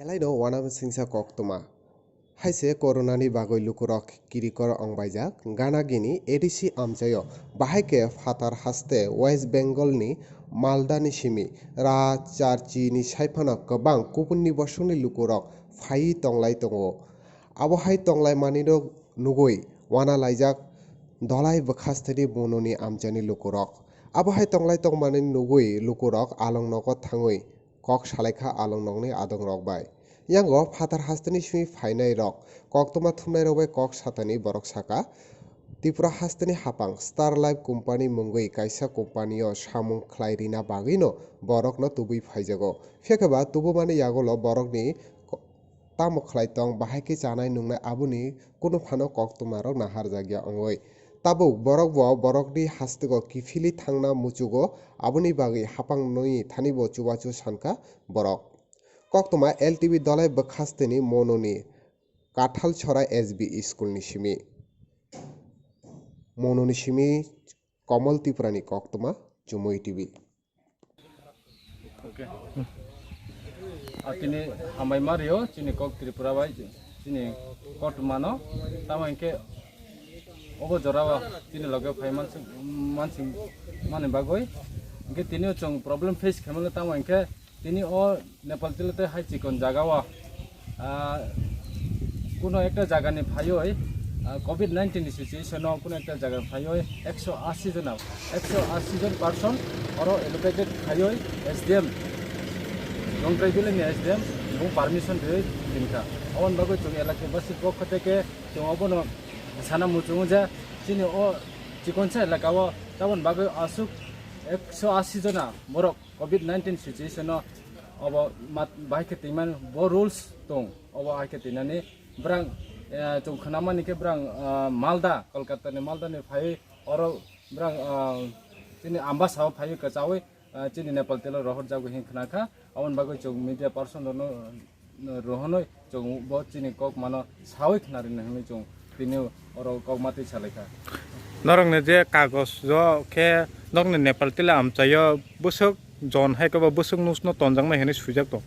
Elaino wanam singsa koktoma. Haise coronani bagoi lukurok kirikor ongbajak gana gini edisi amchayo bahaike fatar haste West Bengal ni Malda ni simi ra charchi ni saifana kobang kubunni bosoni lukurok phai tonglai tongo abo hai tonglai manino nugoi wana laijak dolai bakhasteni bononi amchani lukurok abo hai tonglai tongmani nugoi lukurok alongnogo thangoi kok salaikha alongnokni adong rok bai yango fatar hasteni simi phainai rok koktoma thumnai rok bai kok satani borok saka Tripura hasteni hapang Starlife Company mungoi kaisa company o samung khlai rina bagino borokno tubui phaijago phekaba tubumani yagolo borokni tamo khlai tong bahaike chanai nungnai aboni kono phano koktoma rok nahar jagya ongoi tabuk borok bo borokni hastego kifili thangna muchugo aboni bagi hapang noi thanibo chubachu sanka borok koktoma LTV dolai bakhasteni mononi Kathal Chora SB School ni simi mononi simi Komal Tripurani koktoma Chumui TV Okay. Atini hamai Mario chini kok Tripura bai chini kot mano tama inke ogo jorawa chini loge phai mansing mane bagoi inke tini chong problem face khamale tama inke tini o Nepal tilate hai chikon jagawa kuno ekta jaga ni phaioi COVID-19 situation কোনো একটা জায়গা ফাইয় 180 জন 180 জন person অরো allocated ফাইয় SDM রংটাই দিলে নি SDM এবং permission দিয়ে দিনকা on বাগো চং এলাকা বাসি পক্ষ থেকে চং অবন সানা মুচুং যা চিনি ও চিকনসা এলাকাও তখন বাগো আসুক 180 জনা বরক COVID-19 সিচুয়েশন অব বাইকে তিমান ব রুলস দং অব আইকে তিনানি ব্রাং chung khanamani ke brang Malda Kolkata ni Malda ni phai oro brang chini ambas haw phai ka chawi chini Nepal telo rohor jago hin khna kha awon bago chung media person no rohonoi chung bo chini kok mano sawi khnari na hmi chung tini oro kok mati chalekha norong ne je kagos jo ke nong ne Nepal tela amchayo busuk jon hai ko busuk nusno tonjang na hene sujak to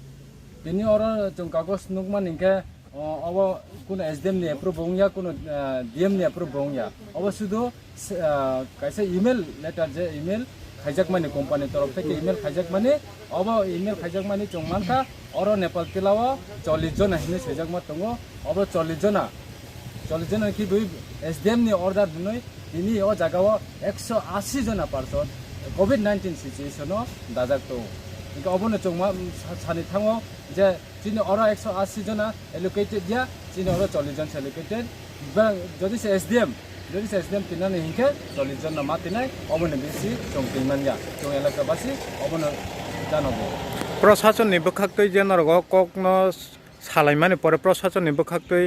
tini oro chung kagos nukman inke अब कुन SDM ने approve होंगे कुन DM ने approve होंगे अब शुद्ध कैसे ईमेल लेटर जे ईमेल खाइजक माने कंपनी तरफ से ईमेल खाइजक माने अब ईमेल खाइजक माने चोंगमान का और नेपाल तिलावा 40 जन हिने सेजक मा तंगो अब 40 जना की दुई SDM ने ऑर्डर दुनै तिनी ओ जगावा 180 जना पर्सन COVID-19 सिचुएशन दाजाक तो इनका अब न चोंगमा सानि थांगो जे chini ora 180 jona allocated dia chini ora 40 jon allocated bang jodi se SDM tinane hinke 40 jon na matinai obone besi chong tinman ya chong elaka basi obone janobo প্রশাসন ni bokhaktoi je norgo kokno salaimani pore প্রশাসন ni bokhaktoi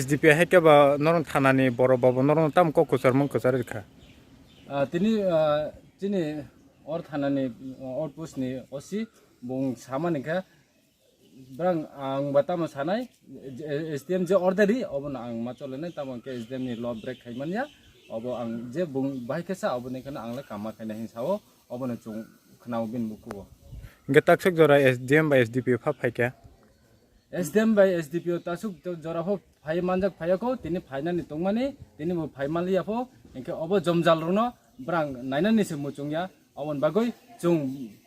SDP haike ba norong thanani boro babo norong tam ko kusar mong kusar kha tini chini or thanani or pusni osi bung samani kha brang ang batamo sanai SDM je orderi obon ang macholene tamon ke SDM ni law break khaimania obo ang je bung baikesa obone kana angla kama khaina hinsao obone chung khnau bin buku getak sek jora SDM ba SDP pha phaika SDM by SDP tasuk jora ho phai manjak phayako tini phainani tongmani tini bo phai manlia pho enke obo jomjal rono brang nainani se muchungya obon bagoi chung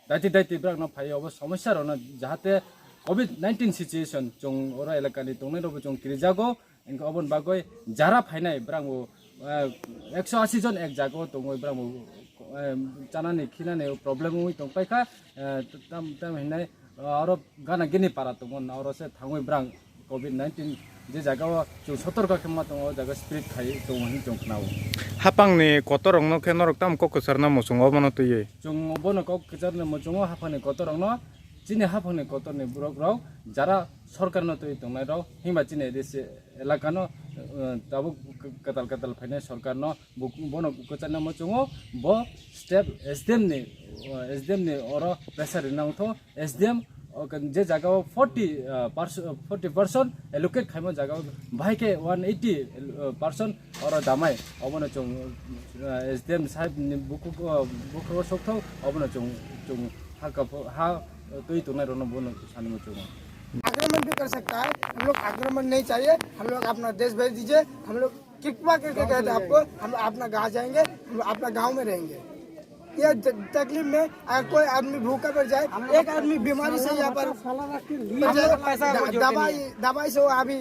daiti brang no phai obo সমস্যা rono jahate COVID-19 situation chung ora elakani tongnai robo chung kirijago enka obon bagoi jara phainai brango 180 jon ek jago tongoi brango chanani khinane problem oi tongpaikha tam hinai aro gana gini para tongon aro se thangoi brang COVID-19 je jagao chung sotorka khema tongo jaga spread khai tongoni chung khnao hapang ni kotorong no khenorok tam ko kusar na musung obono tuye chung obono kok kusar na musung hapani kotorong no chini hapone kotorni burok rok jara sarkar no toi tongnai rok himba chini dese elakano tabu katal phainai sarkar no bono kuchana mochungo bo step SDM ni oro pressure nangtho SDM je jaga 40% allocate khaimo jaga bhaike 180% oro damai obono chung SDM sahib ni buku sokthau obono chung ha toi tongnai rono bono sani mochungo आक्रमण भी कर सकता है। हम लोग आक्रमण नहीं चाहिए, हम लोग अपना देश भेज दीजिए। हम लोग कृपा करके कहते हैं आपको, हम अपना गाँव जाएंगे, हम अपना गाँव में रहेंगे। यह तकलीफ में अगर कोई आदमी भूखा पड़ जाए, एक आदमी बीमारी से यहाँ पर दवाई से वो अभी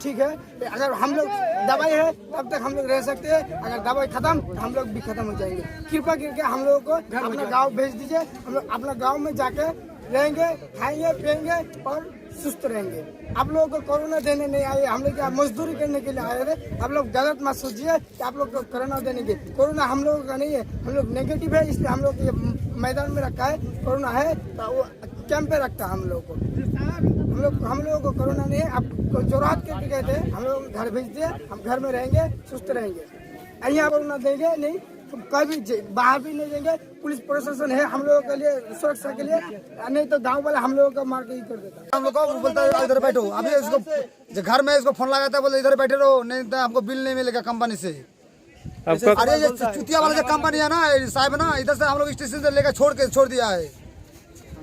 ठीक है। अगर हम लोग दवाई है तब तक हम लोग रह सकते हैं, अगर दवाई खत्म तो हम लोग भी खत्म हो जाएंगे। कृपा करके हम लोगों को अपना गांव भेज दीजिए। हम लोग अपना गांव में जाके रहेंगे, खाएंगे पिएंगे और सुस्त रहेंगे। आप लोगों को कोरोना देने नहीं आए, हम लोग यहाँ मजदूरी करने के लिए आए थे। आप लोग गलत मत सोचिए कि आप लोग को कोरोना देने के। कोरोना हम लोगों का नहीं है, हम लोग नेगेटिव है, इसलिए हम लोग ये मैदान में रखा है। कोरोना है तो वो कैंप पे रखता है हम लोग को। हम लोगों को कोरोना नहीं है। आपको जोरात करके कहते हैं, हम लोग घर भेज दिए, हम घर में रहेंगे, सुस्त रहेंगे। यहाँ कोरोना देंगे नहीं, तो कभी बाहर भी नहीं देंगे। पुलिस प्रशासन है हम लोगों के लिए, सुरक्षा के लिए, नहीं तो गांव वाले हम लोगों को मार के ही कर देता है। हम लोग को बोलता है इधर बैठो। अभी इसको घर में इसको फोन लगाता है, बोले इधर बैठे रहो, नहीं तो हमको बिल नहीं मिलेगा कंपनी से। अरे ये चुतिया वाला जो कंपनी है ना साहब ना, इधर से हम लोग स्टेशन से लेकर छोड़ दिया है।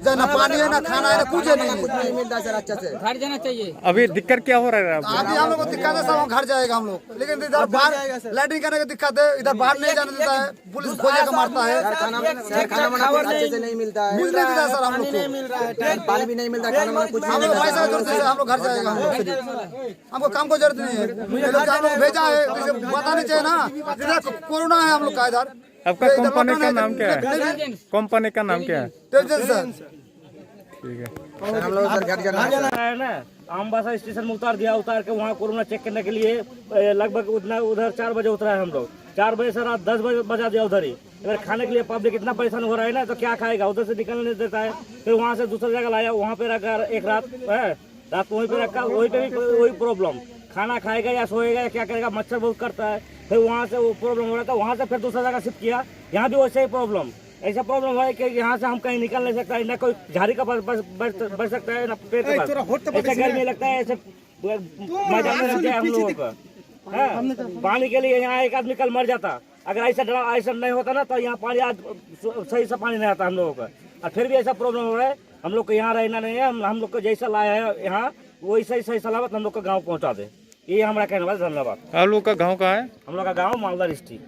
ना पानी है, ना खाना है, ना कुछ नहीं मिलता सर। अच्छा से घर जाना चाहिए। अभी दिक्कत क्या हो रहा है? अभी हम लोग को दिक्कत है, सब घर जाएगा हम लोग। लेकिन इधर बाहर लैट्रिन करने की दिक्कत है, इधर बाहर नहीं जाने देता है, पुलिस खोजे का मारता है। खाना अच्छे से नहीं मिलता है, मिल नहीं देता सर हम लोग को, पानी भी नहीं मिलता, खाना में कुछ हम लोग पैसा जरूरत है, हम लोग घर जाएगा। हमको काम को जरूरत नहीं है, हम लोग भेजा है, बताना चाहिए ना इधर कोरोना है हम लोग का। इधर आपका कंपनी का नाम क्या है? कंपनी का नाम क्या है? ठीक है। हम लोग घर जाना है ना। आमबासा स्टेशन में उतार के वहाँ कोरोना चेक करने के लिए लगभग उधर 4 बजे उतरा है हम लोग। 4 बजे से रात 10 बजे बजा दिया उधर ही। अगर खाने के लिए पब्लिक इतना परेशान हो रहा है ना, तो क्या खाएगा? उधर से निकलने नहीं देता है। फिर वहाँ से दूसरी जगह लाया, वहाँ पे रखा एक रात वहीं पे रखा, वहीं पे भी वही प्रॉब्लम। खाना खाएगा या सोएगा या क्या करेगा? मच्छर बहुत करता है। फिर वहाँ से वो प्रॉब्लम हो रहा था, वहाँ से फिर दूसरा जगह शिफ्ट किया। यहाँ भी वैसे ही प्रॉब्लम, ऐसा प्रॉब्लम है कि यहाँ से हम कहीं निकल नहीं सकता है, ना कोई झाड़ी का बढ़ सकता है, ना पेड़ का। ऐसे गर्मी लगता है, ऐसे मैदान में रहते हैं हम लोगों का। पानी के लिए यहाँ एक आदमी कल मर जाता। अगर ऐसा नहीं होता ना, तो यहाँ पानी आज सही से पानी नहीं आता हम लोगों का। और फिर भी ऐसा प्रॉब्लम हो रहा है। हम लोग को यहाँ रहना नहीं है, हम लोग को जैसा लाया है यहाँ वही सही सलामत हम लोग का गाँव पहुँचा दे। ये हमारा कहने वाला। धन्यवाद। आप लोग का गाँव कहाँ है? हम लोग का गाँव मालदा डिस्ट्रिक्ट।